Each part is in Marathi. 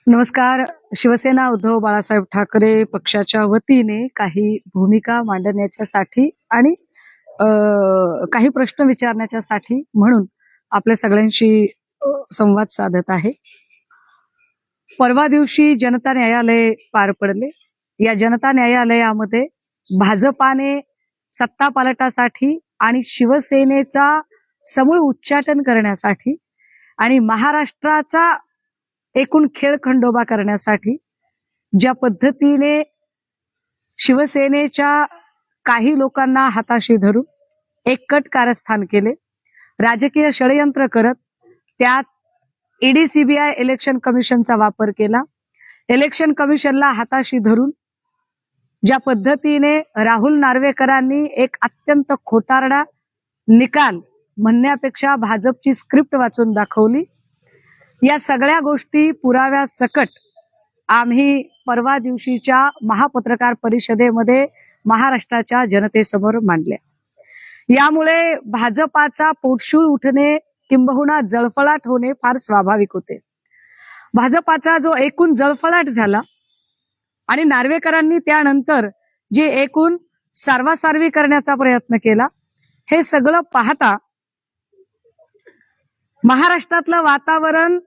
नमस्कार. शिवसेना उद्धव बाळासाहेब ठाकरे पक्षाच्या वतीने काही भूमिका मांडण्याच्यासाठी आणि काही प्रश्न विचारण्याच्यासाठी म्हणून आपल्या सगळ्यांशी संवाद साधत आहे. परवा दिवशी जनता न्यायालय पार पडले. या जनता न्यायालयामध्ये भाजपाने सत्ता पालटासाठी आणि शिवसेनेचा समूळ उच्चाटन करण्यासाठी आणि महाराष्ट्राचा एकूण खेळ खंडोबा करण्यासाठी ज्या पद्धतीने शिवसेनेच्या काही लोकांना हाताशी धरून एककट कारस्थान केले, राजकीय षडयंत्र करत त्यात ईडी सीबीआय इलेक्शन कमिशनचा वापर केला, इलेक्शन कमिशनला हाताशी धरून ज्या पद्धतीने राहुल नार्वेकरांनी एक अत्यंत खोटारडा निकाल म्हणण्यापेक्षा भाजपची स्क्रिप्ट वाचून दाखवली, या सगळ्या गोष्टी पुराव्या सकट आम्ही परवा दिवशीच्या महापत्रकार परिषदेमध्ये महाराष्ट्राच्या जनतेसमोर मांडल्या. यामुळे भाजपाचा पोटशूळ उठणे किंबहुना जळफळाट होणे फार स्वाभाविक होते. भाजपाचा जो एकूण जळफळाट झाला आणि नार्वेकरांनी त्यानंतर जे एकूण सारवासारवी करण्याचा प्रयत्न केला, हे सगळं पाहता महाराष्ट्रातलं वातावरण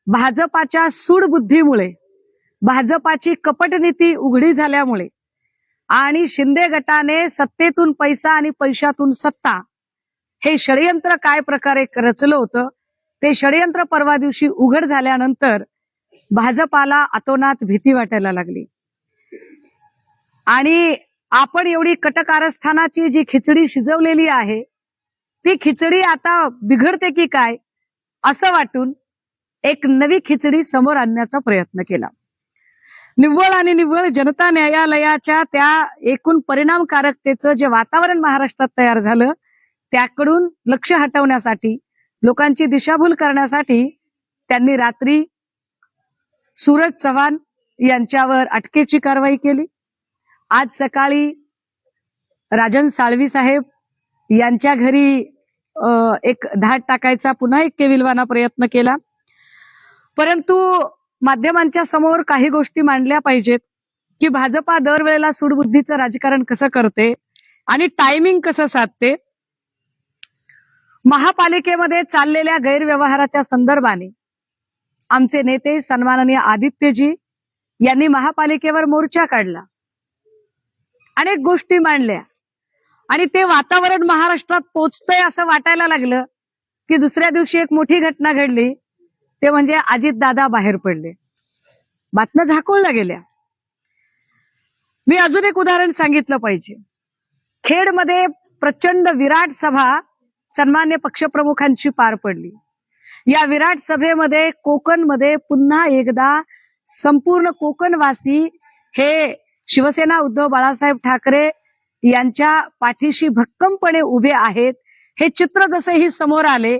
भाजपाच्या सूडबुद्धीमुळे, भाजपाची कपटनीती उघडी झाल्यामुळे आणि शिंदे गटाने सत्तेतून पैसा आणि पैशातून सत्ता हे षडयंत्र काय प्रकारे रचलं होतं, ते षडयंत्र परवा दिवशी उघड झाल्यानंतर भाजपाला अतोनात भीती वाटायला लागली. आणि आपण एवढी कटकारस्थानाची जी खिचडी शिजवलेली आहे, ती खिचडी आता बिघडते की काय असं वाटून एक नवी खिचडी समोर आणण्याचा प्रयत्न केला. निव्वळ आणि निव्वळ जनता न्यायालयाच्या त्या एकूण परिणामकारकतेचं जे वातावरण महाराष्ट्रात तयार झालं, त्याकडून लक्ष हटवण्यासाठी, लोकांची दिशाभूल करण्यासाठी त्यांनी रात्री सूरज चव्हाण यांच्यावर अटकेची कारवाई केली. आज सकाळी राजन साळवी साहेब यांच्या घरी एक धाड टाकायचा पुन्हा एक केविलवाना प्रयत्न केला. परंतु माध्यमांच्या समोर काही गोष्टी मांडल्या पाहिजेत की भाजपा दरवेळेला सूडबुद्धीचं राजकारण कसं करते आणि टायमिंग कसं साधते. महापालिकेमध्ये चाललेल्या गैरव्यवहाराच्या संदर्भाने आमचे नेते सन्माननीय आदित्यजी यांनी महापालिकेवर मोर्चा काढला, अनेक गोष्टी मांडल्या आणि ते वातावरण महाराष्ट्रात पोचतंय असं वाटायला लागलं की दुसऱ्या दिवशी एक मोठी घटना घडली, ते म्हणजे अजितदादा बाहेर पडले. बातम्या झाकोळल्या गेल्या. मी अजून एक उदाहरण सांगितलं पाहिजे. खेडमध्ये प्रचंड विराट सभा सन्मान्य पक्षप्रमुखांची पार पडली. या विराट सभेमध्ये कोकणमध्ये पुन्हा एकदा संपूर्ण कोकणवासी हे शिवसेना उद्धव बाळासाहेब ठाकरे यांच्या पाठीशी भक्कमपणे उभे आहेत, हे चित्र जसेही समोर आले,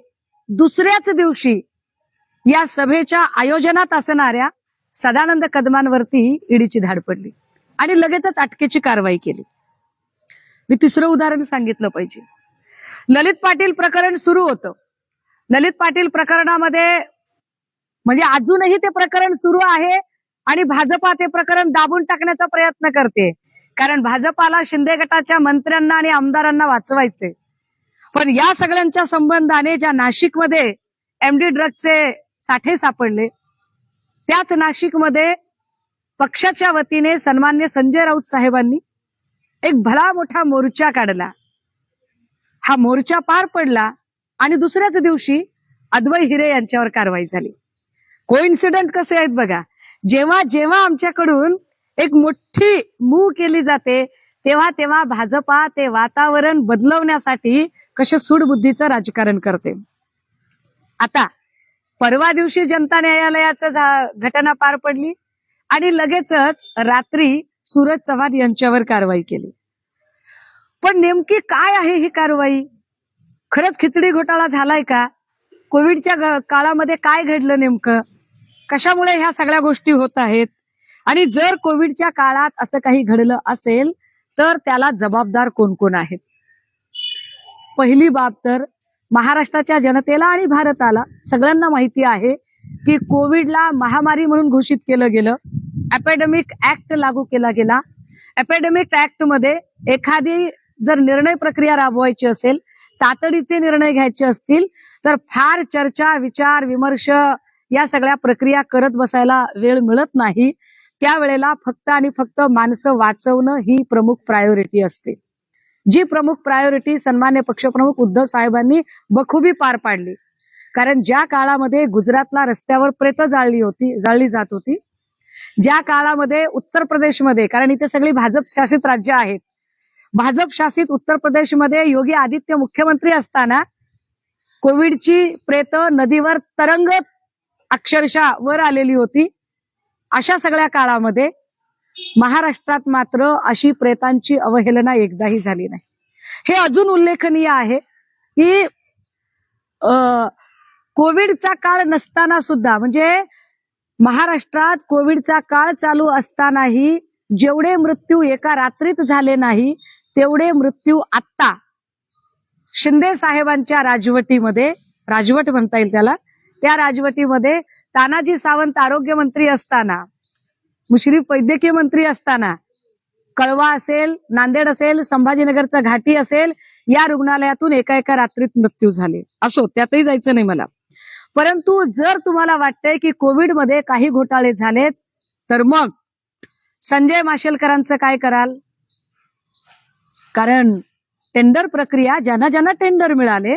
दुसऱ्याच दिवशी या सभेच्या आयोजनात असणाऱ्या सदानंद कदमांवरती ईडीची धाड पडली आणि लगेचच अटकेची कारवाई केली. मी तिसरं उदाहरण सांगितलं पाहिजे. ललित पाटील प्रकरण सुरू होतं. ललित पाटील प्रकरणामध्ये म्हणजे अजूनही ते प्रकरण सुरू आहे आणि भाजपा ते प्रकरण दाबून टाकण्याचा प्रयत्न करते, कारण भाजपाला शिंदे गटाच्या मंत्र्यांना आणि आमदारांना वाचवायचे. पण या सगळ्यांच्या संबंधाने ज्या नाशिकमध्ये एमडी ड्रगचे साठे सापडले, त्याच नाशिकमध्ये पक्षाच्या वतीने सन्मान्य संजय राऊत साहेबांनी एक भला मोठा मोर्चा काढला. हा मोर्चा पार पडला आणि दुसऱ्याच दिवशी अद्वै हिरे यांच्यावर कारवाई झाली. कोइन्सिडंट कसे आहेत बघा. जेव्हा जेव्हा आमच्याकडून एक मोठी मूव केली जाते, तेव्हा तेव्हा भाजपा ते वातावरण बदलवण्यासाठी कसे सूडबुद्धीचं राजकारण करते. आता परवा दिवशी जनता न्यायालयाचं घटना पार पडली आणि लगेचच रात्री सूरज चव्हाण यांच्यावर कारवाई केली. पण नेमकी काय आहे ही कारवाई? खरंच खिचडी घोटाळा झालाय का? कोविडच्या काळामध्ये काय घडलं नेमकं? कशामुळे ह्या सगळ्या गोष्टी होत आहेत? आणि जर कोविडच्या काळात असं काही घडलं असेल तर त्याला जबाबदार कोण कोण आहेत? पहिली बाब तर महाराष्ट्राच्या जनतेला आणि भारताला सगळ्यांना माहिती आहे की कोविडला महामारी म्हणून घोषित केलं गेलं. एपिडेमिक ऍक्ट लागू केला गेला. एपिडेमिक ऍक्ट मध्ये एखादी जर निर्णय प्रक्रिया राबवायची असेल, तातडीचे निर्णय घ्यायचे असतील, तर फार चर्चा, विचार, विमर्श या सगळ्या प्रक्रिया करत बसायला वेळ मिळत नाही. त्यावेळेला फक्त आणि फक्त माणसं वाचवणं ही प्रमुख प्रायोरिटी असते. जी प्रमुख प्रायोरिटी सन्मान्य पक्षप्रमुख उद्धव साहेबांनी बखुबी पार पाडली. कारण ज्या काळामध्ये गुजरातला रस्त्यावर प्रेत जाळली जात होती, ज्या काळामध्ये उत्तर प्रदेशमध्ये, कारण इथे सगळी भाजप शासित राज्य आहेत, भाजप शासित उत्तर प्रदेशमध्ये योगी आदित्य मुख्यमंत्री असताना कोविडची प्रेत नदीवर तरंगत अक्षरशः वर आलेली होती. अशा सगळ्या काळामध्ये महाराष्ट्रात मात्र अशी प्रेतांची अवहेलना एकदाही झाली नाही. हे अजून उल्लेखनीय आहे की कोविडचा काळ नसताना सुद्धा, म्हणजे महाराष्ट्रात कोविडचा काळ चालू असतानाही जेवढे मृत्यू एका रात्रीत झाले नाही, तेवढे मृत्यू आत्ता शिंदे साहेबांच्या राजवटीमध्ये, राजवट म्हणता येईल त्याला, त्या राजवटीमध्ये तानाजी सावंत आरोग्य मंत्री असताना, मुश्रीफ वैद्यकीय मंत्री असताना, कळवा असेल, नांदेड असेल, संभाजीनगरचा घाटी असेल, या रुग्णालयातून एका एका रात्रीत मृत्यू झाले. असो, त्यातही जायचं नाही मला. परंतु जर तुम्हाला वाटतंय की कोविडमध्ये काही घोटाळे झालेत, तर मग संजय माशेलकरांचं काय कराल? कारण टेंडर प्रक्रिया, ज्यांना ज्यांना टेंडर मिळाले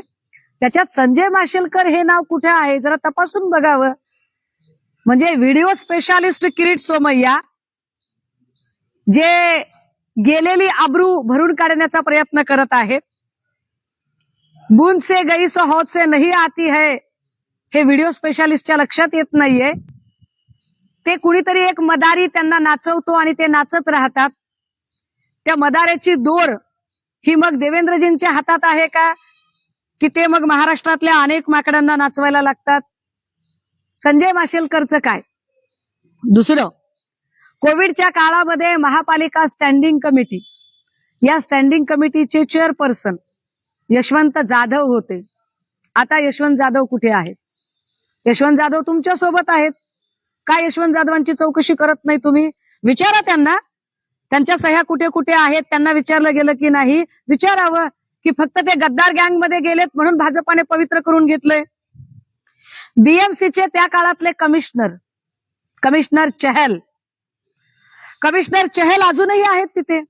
त्याच्यात संजय माशेलकर हे नाव कुठे आहे जरा तपासून बघावं. म्हणजे व्हिडिओ स्पेशालिस्ट किरीट सोमय्या, जे गेलेली आबरू भरून काढण्याचा प्रयत्न करत आहेत, बूंद से गई सो हौद से नहीं आती है, हे व्हिडिओ स्पेशालिस्टच्या लक्षात येत नाहीये. ते कुणीतरी एक मदारी त्यांना नाचवतो आणि ते नाचत राहतात. त्या मदाऱ्याची दोर ही मग देवेंद्रजींच्या हातात आहे का, की ते मग महाराष्ट्रातल्या अनेक माकडांना नाचवायला लागतात? संजय माशेलकरचं काय? दुसरं, कोविडच्या काळामध्ये महापालिका स्टँडिंग कमिटी, या स्टँडिंग कमिटीचे चेअरपर्सन यशवंत जाधव होते. आता यशवंत जाधव कुठे आहेत? यशवंत जाधव तुमच्या सोबत आहेत. काय यशवंत जाधवांची चौकशी करत नाही तुम्ही? विचारा त्यांना, त्यांच्या सह्या कुठे कुठे आहेत. त्यांना विचारलं गेलं की नाही? विचारावं की फक्त ते गद्दार गँगमध्ये गेलेत म्हणून भाजपाने पवित्र करून घेतलंय. बीएमसीचे त्या काळातले कमिशनर चहल अजूनही आहेत तिथे.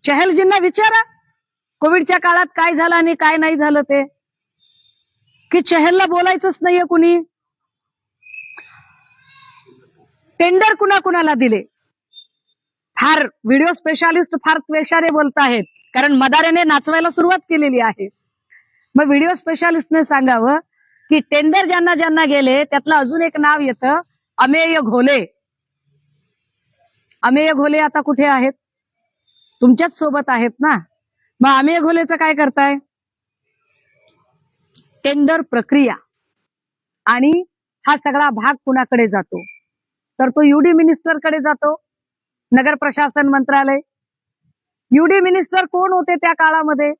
चहलजींना विचारा कोविडच्या काळात काय झालं आणि काय नाही झालं ते, की चहलला बोलायचंच नाहीये कुणी. टेंडर कुणाकुणाला दिले? फार व्हिडिओ स्पेशालिस्ट फार त्वेषाने बोलत आहेत, कारण मदारेने नाचवायला सुरुवात केलेली आहे. मग व्हिडिओ स्पेशालिस्टने सांगावं की टेंडर ज्यांना ज्यांना गेले त्यातलं अजून एक नाव येतं, अमेय घोले. अमेय घोले आता कुठे आहेत? तुमच्याच सोबत आहेत ना. मग अमेय घोलेचं काय करताय? टेंडर प्रक्रिया आणि हा सगळा भाग कुणाकडे जातो? तर तो यूडी मिनिस्टरकडे जातो, नगर प्रशासन मंत्रालय. यूडी मिनिस्टर कोण होते त्या काळामध्ये?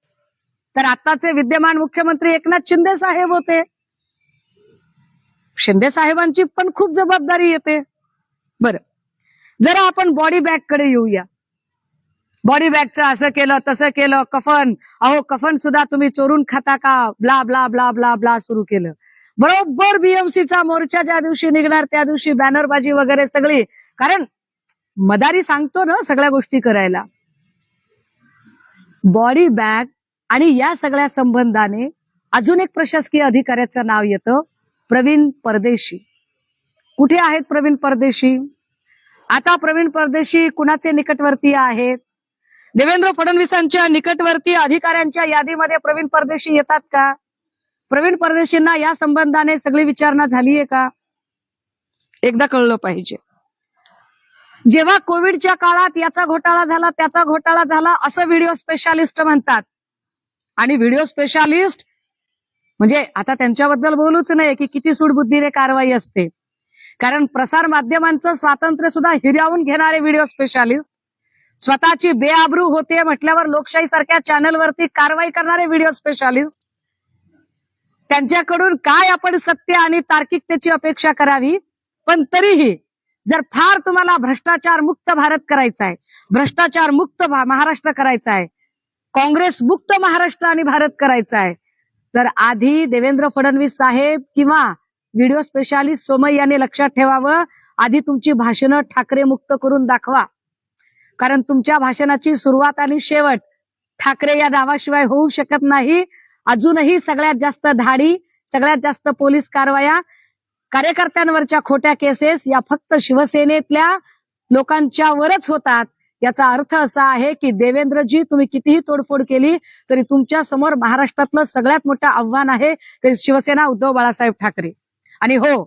तर आताचे विद्यमान मुख्यमंत्री एकनाथ शिंदे साहेब होते. शिंदे साहेबांची पण खूप जबाबदारी येते. बरं, जरा आपण बॉडी बॅग कडे येऊया. बॉडी बॅगचं असं केलं तसं केलं, कफन, अहो कफन सुद्धा तुम्ही चोरून खाता का, blah blah blah blah blah सुरू केलं. बरोबर बीएमसीचा मोर्चा ज्या दिवशी निघणार त्या दिवशी बॅनरबाजी वगैरे सगळी, कारण मदारी सांगतो ना सगळ्या गोष्टी करायला. बॉडी बॅग आणि या सगळ्या संबंधाने अजून एक प्रशासकीय अधिकाऱ्याचं नाव येतं, प्रवीण परदेशी. कुठे आहेत प्रवीण परदेशी? आता प्रवीण परदेशी कुणाचे निकटवर्तीय आहेत? देवेंद्र फडणवीसांच्या निकटवर्तीय अधिकाऱ्यांच्या यादीमध्ये प्रवीण परदेशी येतात का? प्रवीण परदेशींना या संबंधाने सगळी विचारणा झालीये का? एकदा कळलं पाहिजे. जेव्हा कोविडच्या काळात याचा घोटाळा झाला त्याचा घोटाळा झाला असं व्हिडिओ स्पेशालिस्ट म्हणतात, आणि व्हिडिओ स्पेशालिस्ट म्हणजे आता त्यांच्याबद्दल बोलूच नाही की किती सूडबुद्धीने कारवाई असते, कारण प्रसार माध्यमांचं स्वातंत्र्य सुद्धा हिरावून घेणारे व्हिडिओ स्पेशालिस्ट, स्वतःची बेआबरू होते म्हटल्यावर लोकशाही सारख्या चॅनलवरती कारवाई करणारे व्हिडिओ स्पेशालिस्ट, त्यांच्याकडून काय आपण सत्य आणि तार्किकतेची अपेक्षा करावी. पण तरीही जर फार तुम्हाला भ्रष्टाचार मुक्त भारत करायचा आहे, भ्रष्टाचार मुक्त महाराष्ट्र करायचा आहे, काँग्रेस मुक्त महाराष्ट्र आणि भारत करायचा आहे, तर आधी देवेंद्र फडणवीस साहेब किंवा व्हिडिओ स्पेशालिस्ट सोमय्या यांनी लक्षात ठेवावं, आधी तुमची भाषणं ठाकरे मुक्त करून दाखवा. कारण तुमच्या भाषणाची सुरुवात आणि शेवट ठाकरे या नावाशिवाय होऊ शकत नाही. अजूनही सगळ्यात जास्त धाडी, सगळ्यात जास्त पोलीस कारवाया, कार्यकर्त्यांवरच्या खोट्या केसेस या फक्त शिवसेनेतल्या लोकांच्यावरच होतात. याचा अर्थ असा आहे की देवेंद्रजी, तुम्ही कितीही तोडफोड केली तरी तुमच्या समोर महाराष्ट्रातलं सगळ्यात मोठं आव्हान आहे ते शिवसेना उद्धव बाळासाहेब ठाकरे. आणि हो,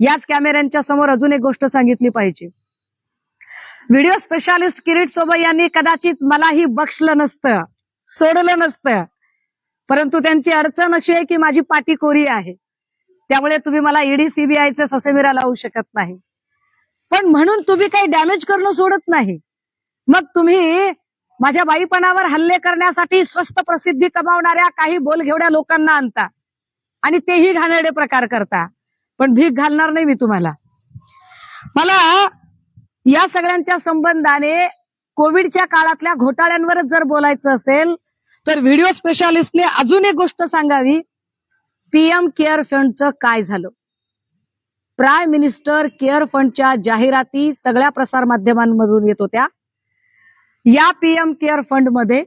याच कॅमेऱ्यांच्या समोर अजून एक गोष्ट सांगितली पाहिजे. व्हिडिओ स्पेशालिस्ट किरीट सोमय्या यांनी कदाचित मलाही बक्षलं नसतं, सोडलं नसतं, परंतु त्यांची अडचण अशी आहे की माझी पाटी कोरी आहे, त्यामुळे तुम्ही मला ईडी सीबीआयचे ससेमिरा लावू शकत नाही. पण म्हणून तुम्ही काही डॅमेज करणं सोडत नाही. मग तुम्ही माझ्या बाईपणावर हल्ले करण्यासाठी स्वस्त प्रसिद्धी कमावणाऱ्या काही बोलघेवड्या लोकांना आणता आणि तेही घाणेरडे प्रकार करता. पण भीक घालणार नाही मी तुम्हाला. मला या सगळ्यांच्या संबंधाने कोविडच्या काळातल्या घोटाळ्यांवरच जर बोलायचं असेल तर व्हिडिओ स्पेशालिस्टने अजून एक गोष्ट सांगावी. पीएम केअर फंडचं काय झालं? प्राईम मिनिस्टर केअर फंडच्या जाहिराती सगळ्या प्रसार माध्यमांमधून येत होत्या. या पीएम केअर फंड मध्ये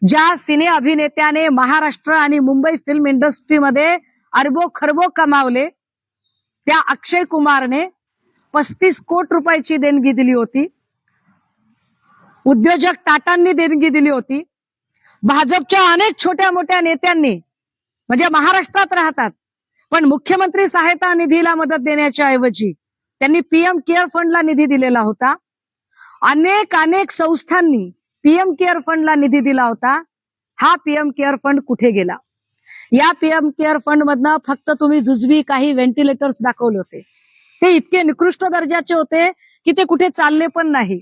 ज्या सिने अभिनेत्याने महाराष्ट्र आणि मुंबई फिल्म इंडस्ट्रीमध्ये अरबो खरबो कमावले, त्या अक्षय कुमारने 35 कोटी रुपयाची देणगी दिली होती. उद्योजक टाटांनी देणगी दिली होती. भाजपच्या अनेक छोट्या मोठ्या नेत्यांनी, म्हणजे महाराष्ट्रात राहतात पण मुख्यमंत्री सहायता निधीला मदत देण्याच्या ऐवजी त्यांनी पीएम केअर फंडला निधी दिलेला होता. अनेक संस्थांनी पीएम केअर फंडला निधी दिला होता. हा पीएम केअर फंड कुठे गेला? या पीएम केअर फंड मधनं फक्त तुम्ही जुजबी काही व्हेंटिलेटर्स दाखवले होते. ते इतके निकृष्ट दर्जाचे होते की ते कुठे चालले पण नाही.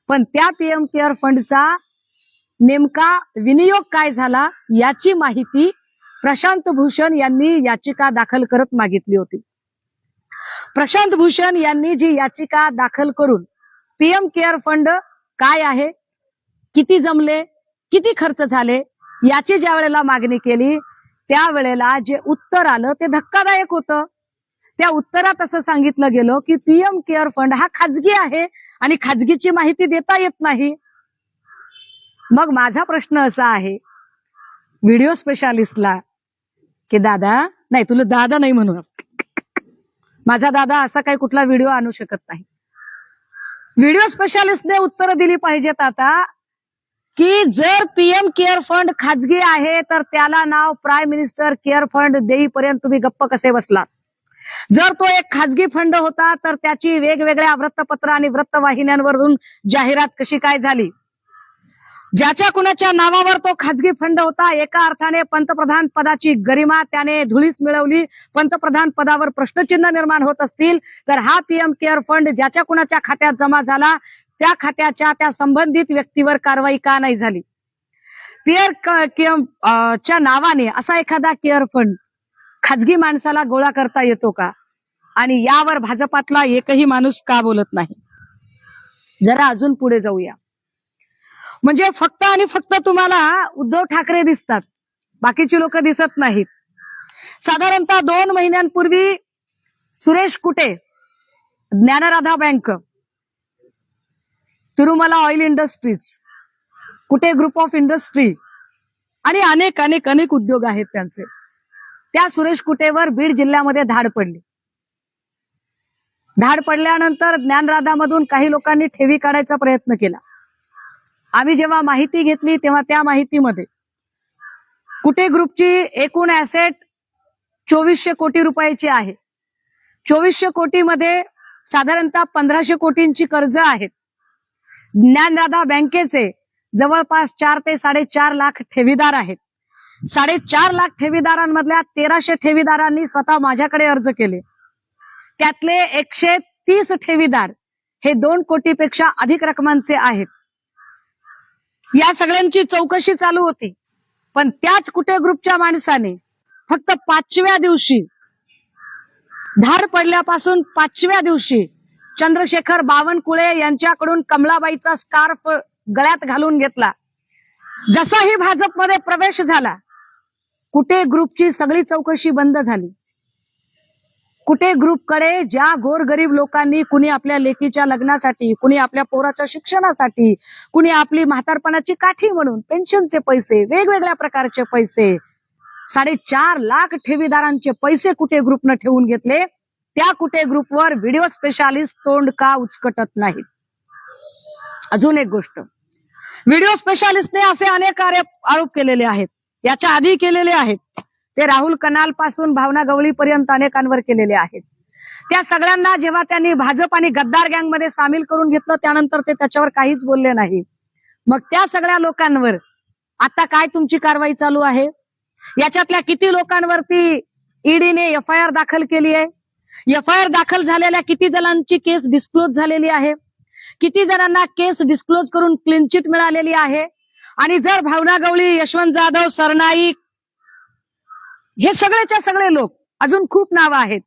पण त्या पीएम केअर फंडचा नेमका विनियोग काय झाला याची माहिती प्रशांत भूषण यांनी याचिका दाखल करत मागितली होती. प्रशांत भूषण यांनी जी याचिका दाखल करून पीएम केअर फंड काय आहे, किती जमले, किती खर्च झाले याची ज्या वेळेला मागणी केली त्यावेळेला जे उत्तर आलं ते धक्कादायक होतं. त्या उत्तरात असं सांगितलं गेलं की पीएम केअर फंड हा खाजगी आहे आणि खाजगीची माहिती देता येत नाही. मग माझा प्रश्न असा आहे व्हिडिओ स्पेशालिस्टला की दादा, नाही तुला दादा नाही म्हणू, माझा दादा असा काही कुठला व्हिडिओ आणू शकत नाही. व्हिडिओ स्पेशालिस्टने उत्तर दिली पाहिजेत आता की जर पीएम केअर फंड खाजगी आहे तर त्याला नाव प्राईम मिनिस्टर केअर फंड देईपर्यंत तुम्ही गप्प कसे बसलात? जर तो एक खाजगी फंड होता तर त्याची वेगवेगळ्या वृत्तपत्र आणि वृत्तवाहिन्यांवरून जाहिरात कशी काय झाली? ज्याच्या कुणाच्या नावावर तो खाजगी फंड होता, एका अर्थाने पंतप्रधान पदाची गरिमा त्याने धुळीस मिळवली, पंतप्रधान पदावर प्रश्नचिन्ह निर्माण होत असतील तर हा पीएम केअर फंड ज्याच्या कुणाच्या खात्यात जमा झाला त्या खात्याच्या त्या संबंधित व्यक्तीवर कारवाई का नाही झाली? च्या नावाने असा एखादा केअर फंड खाजगी माणसाला गोळा करता येतो का? आणि यावर भाजपातला एकही माणूस का बोलत नाही? जरा अजून पुढे जाऊया. म्हणजे फक्त आणि फक्त तुम्हाला उद्धव ठाकरे दिसतात, बाकीची लोक दिसत नाहीत. साधारणतः 2 महिन्यांपूर्वी Suresh Kute, Dnyanradha bank, Tirumala oil industries, Kute group of industry आणि अनेक उद्योग आहेत त्यांचे, त्या सुरेश कुटेवर बीड जिल्ह्यामध्ये धाड पडली. धाड पडल्यानंतर ज्ञानराधामधून काही लोकांनी ठेवी काढायचा प्रयत्न केला. आम्ही जेव्हा माहिती घेतली तेव्हा त्या माहितीमध्ये कुटे ग्रुपची एकूण ऍसेट 2400 कोटी रुपयाची आहे. 2400 कोटीमध्ये साधारणतः 1500 कोटींची कर्ज आहेत. ज्ञानराधा बँकेचे जवळपास 4 ते 4.5 लाख ठेवीदार आहेत. 4.5 लाख ठेवीदारांमधल्या 1300 ठेवीदारांनी स्वतः माझ्याकडे अर्ज केले. त्यातले 130 ठेवीदार हे 2 कोटीपेक्षा अधिक रकमांचे आहेत. या सगळ्यांची चौकशी चालू होती. पण त्याच कुटे ग्रुपच्या माणसाने फक्त 5व्या दिवशी, धाड पडल्यापासून 5व्या दिवशी चंद्रशेखर बावनकुळे यांच्याकडून कमलाबाईचा स्कार्फ गळ्यात घालून घेतला. जसाही भाजपमध्ये प्रवेश झाला, कुठे ग्रुपची सगळी चौकशी बंद झाली. कुठे ग्रुपकडे ज्या गोरगरीब लोकांनी, कुणी आपल्या लेकीच्या लग्नासाठी, कुणी आपल्या पोराच्या शिक्षणासाठी, कुणी आपली म्हातारपणाची काठी म्हणून पेन्शनचे पैसे, वेगवेगळ्या प्रकारचे पैसे, 4.5 लाख ठेवीदारांचे पैसे कुठे ग्रुपनं ठेवून घेतले, त्या कुठे ग्रुपवर व्हिडिओ स्पेशालिस्ट तोंड का उचकटत नाहीत. अजून एक गोष्ट, व्हिडिओ स्पेशालिस्टने असे अनेक आरोप केलेले आहेत, याच्या आधी केलेले आहेत. ते राहुल कनाल पासून भावना गवळी पर्यंत अनेकांवर केलेले आहेत. त्या सगळ्यांना जेव्हा त्यांनी भाजप आणि गद्दार गँगमध्ये सामील करून घेतलं, त्यानंतर ते त्याच्यावर काहीच बोलले नाही. मग त्या सगळ्या लोकांवर आता काय तुमची कारवाई चालू आहे? याच्यातल्या किती लोकांवरती ईडीने एफआयआर दाखल केली आहे? एफआयआर दाखल झालेल्या किती जणांची केस डिस्क्लोज झालेली आहे? किती जणांना केस डिस्क्लोज करून क्लीन चिट मिळालेली आहे? आणि जर भावना गवळी, यशवंत जाधव, सरनाईक, हे सगळेच्या सगळे लोक, अजून खूप नावं आहेत,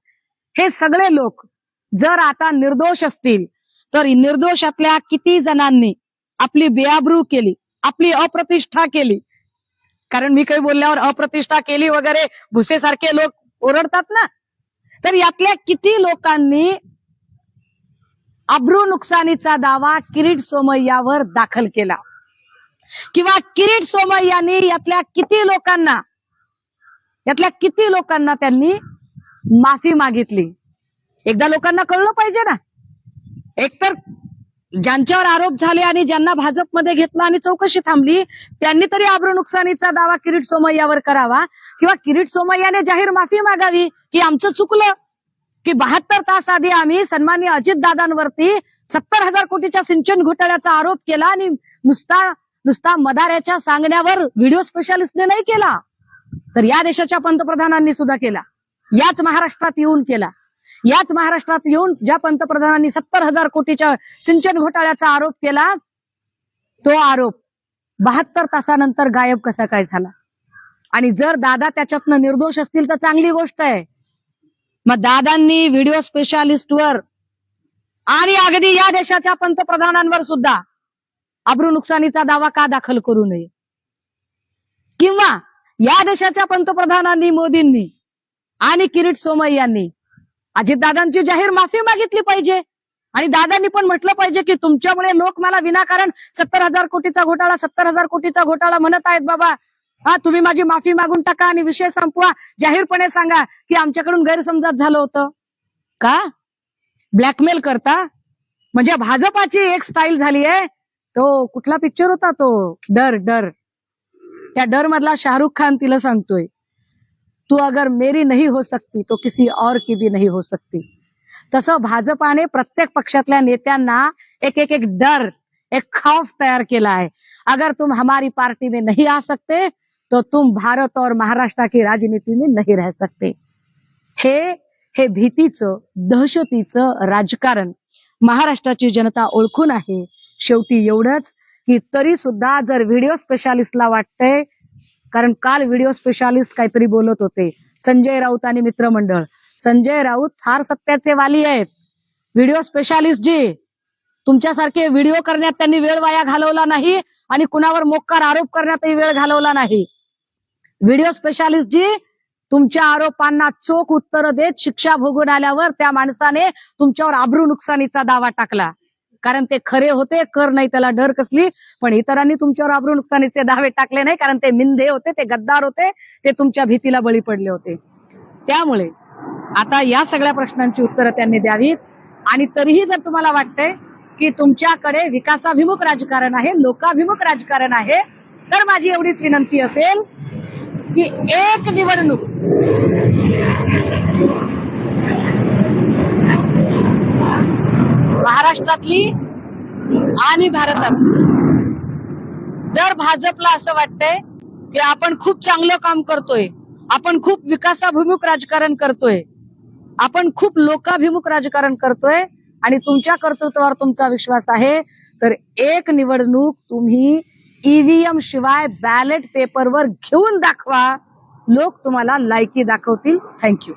हे सगळे लोक जर आता निर्दोष असतील, तर निर्दोषातल्या किती जणांनी आपली बेआबरू केली, आपली अप्रतिष्ठा केली. कारण मी काही बोलल्यावर अप्रतिष्ठा केली वगैरे भुसेसारखे लोक ओरडतात ना, तर यातल्या किती लोकांनी अब्रू नुकसानीचा दावा किरीट सोमय्यावर दाखल केला, किंवा किरीट सोमय्यानी यातल्या किती लोकांना त्यांनी माफी मागितली? एकदा लोकांना कळलं पाहिजे ना. एकतर ज्यांच्यावर आरोप झाले आणि ज्यांना भाजपमध्ये घेतलं आणि चौकशी थांबली, त्यांनी तरी अब्रू नुकसानीचा दावा किरीट सोमय्यावर करावा, किंवा किरीट सोमय्याने जाहीर माफी मागावी की आमचं चुकलं, की 72 तास आधी आम्ही सन्माननीय अजितदादांवरती 70,000 कोटीच्या सिंचन घोटाळ्याचा आरोप केला आणि नुसता मदाऱ्याच्या सांगण्यावर व्हिडिओ स्पेशालिस्टने नाही केला, तर या देशाच्या पंतप्रधानांनी सुद्धा केला. याच महाराष्ट्रात येऊन केला. याच महाराष्ट्रात येऊन ज्या पंतप्रधानांनी 70,000 कोटीच्या सिंचन घोटाळ्याचा आरोप केला, तो आरोप 72 तासानंतर गायब कसा काय झाला? आणि जर दादा त्याच्यातनं निर्दोष असतील तर चांगली गोष्ट आहे. मग दादांनी व्हिडिओ स्पेशालिस्टवर आणि अगदी या देशाच्या पंतप्रधानांवर सुद्धा अब्रू नुकसानीचा दावा का दाखल करू नये? किंवा या देशाच्या पंतप्रधानांनी, मोदींनी आणि किरीट सोमय्यांनी अजितदादांची जाहीर माफी मागितली पाहिजे, आणि दादांनी पण म्हटलं पाहिजे की तुमच्यामुळे लोक मला विनाकारण 70,000 कोटीचा घोटाळा म्हणत आहेत. बाबा, तुम्ही माझी माफी मागून टाका आणि विषय संपवा. जाहीरपणे सांगा की आमच्याकडून गैरसमजात झालं होतं. का ब्लॅकमेल करता? म्हणजे भाजपाची एक स्टाईल झाली आहे. तो कुठला पिक्चर होता तो, डर, त्या डर मधला शाहरुख खान तिला सांगतोय, तू अगर मेरी नहीं हो सकती तो किसी और की भी नहीं हो सकती. तसं भाजपाने प्रत्येक पक्षातल्या नेत्यांना एक डर, एक खौफ तयार केला है. अगर तुम हमारी पार्टी में नहीं आ सकते तो तुम भारत और महाराष्ट्र की राजनीति में नहीं रह सकते. हे भीतीचं, दहशतीचं राजकारण महाराष्ट्राची जनता ओळखून आहे. शेवटी एवढंच की तरी सुद्धा जर व्हिडिओ स्पेशालिस्टला वाटतंय, कारण काल व्हिडिओ स्पेशालिस्ट काहीतरी बोलत होते, संजय राऊत आणि मित्रमंडळ. संजय राऊत फार सत्याचे वाली आहेत. व्हिडिओ स्पेशालिस्ट जी, तुमच्यासारखे व्हिडिओ करण्यात त्यांनी वेळ वाया घालवला नाही आणि कुणावर मोक्कार आरोप करण्यातही वेळ घालवला नाही. व्हिडिओ स्पेशालिस्ट जी तुमच्या आरोपांना चोख उत्तर देत शिक्षा भोगून आल्यावर त्या माणसाने तुमच्यावर अब्रू नुकसानीचा दावा टाकला, कारण ते खरे होते. कर नाही त्याला डर कसली. पण इतरांनी तुमच्यावर अब्रू नुकसानीचे दावे टाकले नाही, कारण ते मिंधे होते, ते गद्दार होते, ते तुमच्या भीतीला बळी पडले होते. त्यामुळे आता या सगळ्या प्रश्नांची उत्तरं त्यांनी द्यावीत. आणि तरीही जर तुम्हाला वाटतंय की तुमच्याकडे विकासाभिमुख राजकारण आहे, लोकाभिमुख राजकारण आहे, तर माझी एवढीच विनंती असेल की एक निवडणूक महाराष्ट्रातली आणि भारतातली, जर भाजपला असं वाटतंय की आपण खूप चांगलं काम करतोय, आपण खूप विकासाभिमुख राजकारण करतोय, आपण खूप लोकाभिमुख राजकारण करतोय आणि तुमच्या कर्तृत्वावर तुमचा विश्वास आहे, तर एक निवडणूक तुम्ही ईव्हीएम शिवाय बॅलेट पेपरवर घेऊन दाखवा. लोक तुम्हाला लायकी दाखवतील. थँक्यू.